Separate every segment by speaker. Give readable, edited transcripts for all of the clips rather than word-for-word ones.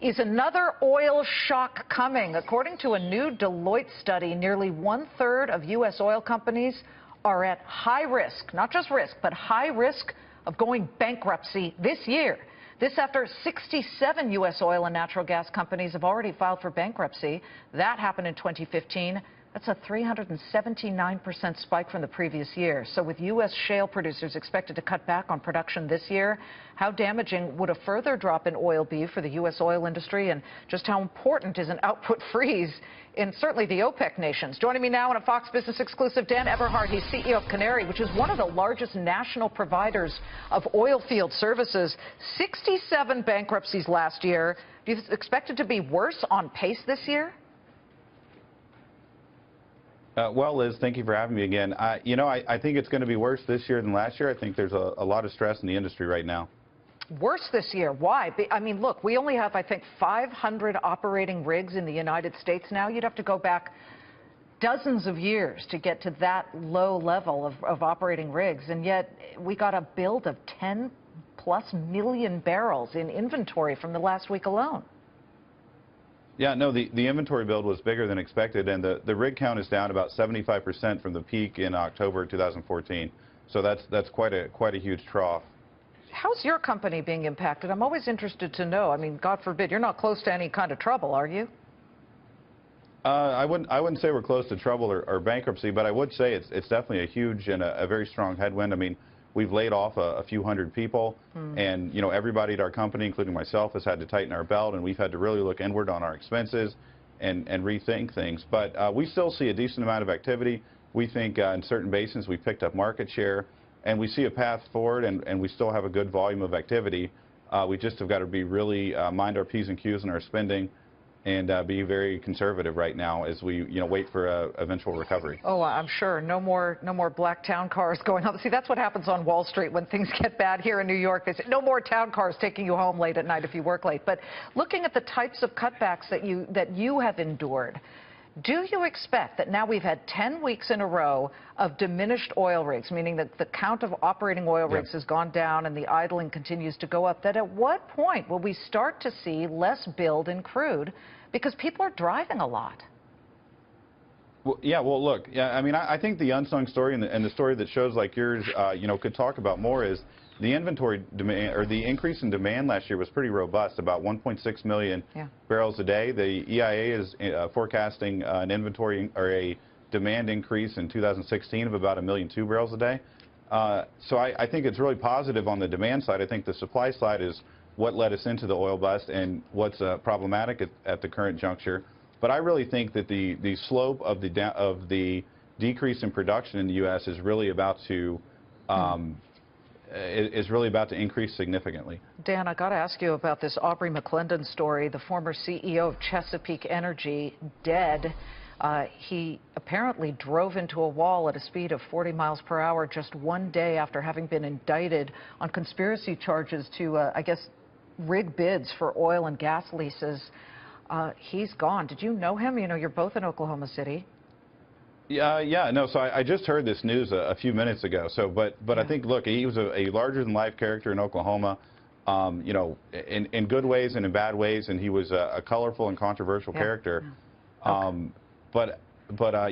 Speaker 1: Is another oil shock coming? According to a new Deloitte study, nearly one-third of U.S. oil companies are at high risk, not just risk, but high risk of going bankruptcy this year. This after 67 U.S. oil and natural gas companies have already filed for bankruptcy. That happened in 2015. That's a 379% spike from the previous year. So with U.S. shale producers expected to cut back on production this year, how damaging would a further drop in oil be for the U.S. oil industry, and just how important is an output freeze in certainly the OPEC nations? Joining me now in a Fox Business exclusive, Dan Eberhart. He's CEO of Canary, which is one of the largest national providers of oil field services. 67 bankruptcies last year. Do you expect it to be worse, on pace this year?
Speaker 2: Well, Liz, thank you for having me again. I think it's going to be worse this year than last year. I think there's a lot of stress in the industry right now.
Speaker 1: Worse this year? Why? I mean, look, we only have, I think, 500 operating rigs in the United States now. You'd have to go back dozens of years to get to that low level of operating rigs. And yet we got a build of 10+ million barrels in inventory from the last week alone.
Speaker 2: Yeah, no, the inventory build was bigger than expected, and the rig count is down about 75% from the peak in October 2014. So that's quite a huge trough.
Speaker 1: How's your company being impacted? I'm always interested to know. I mean, God forbid, you're not close to any kind of trouble, are you?
Speaker 2: I wouldn't say we're close to trouble or bankruptcy, but I would say it's definitely a huge and a very strong headwind. I mean, we've laid off a few hundred people, and everybody at our company, including myself, has had to tighten our belt, and we've had to really look inward on our expenses and rethink things. But we still see a decent amount of activity. We think in certain basins we picked up market share, and we see a path forward, and we still have a good volume of activity. We just have got to be really mind our P's and Q's in our spending, and be very conservative right now as we wait for a eventual recovery.
Speaker 1: Oh, I'm sure. No more black town cars going up. See, that's what happens on Wall Street when things get bad here in New York. They say no more town cars taking you home late at night if you work late. But looking at the types of cutbacks that you have endured, do you expect that now we've had 10 weeks in a row of diminished oil rigs, meaning that the count of operating oil rigs has gone down and the idling continues to go up, that at what point will we start to see less build in crude because people are driving a lot?
Speaker 2: Well, yeah, well, look, I mean, I think the unsung story and the story that shows like yours, could talk about more is the inventory demand, or the increase in demand last year was pretty robust, about 1.6 million barrels a day. The EIA is forecasting an inventory or a demand increase in 2016 of about 1.2 million barrels a day. So I think it's really positive on the demand side. I think the supply side is what led us into the oil bust and what's problematic at the current juncture. But I really think that the slope of the decrease in production in the U.S. is really about to increase significantly.
Speaker 1: Dan, I got to ask you about this Aubrey McClendon story, the former CEO of Chesapeake Energy, dead. He apparently drove into a wall at a speed of 40 miles per hour just one day after having been indicted on conspiracy charges to, I guess, rig bids for oil and gas leases. He's gone. Did you know him? You're both in Oklahoma City.
Speaker 2: Yeah, no. So I just heard this news a few minutes ago. So, but I think, look, he was a larger-than-life character in Oklahoma, in good ways and in bad ways, and he was a colorful and controversial character.
Speaker 1: Okay.
Speaker 2: But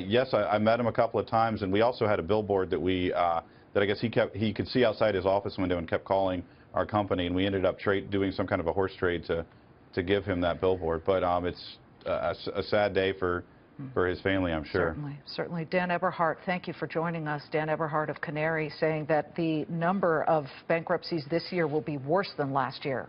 Speaker 2: yes, I met him a couple of times, and we also had a billboard that I guess he could see outside his office window and kept calling our company, and we ended up doing some kind of a horse trade to give him that billboard. But it's a sad day for his family, I'm sure.
Speaker 1: Certainly. Dan Eberhart, thank you for joining us. Dan Eberhart of Canary saying that the number of bankruptcies this year will be worse than last year.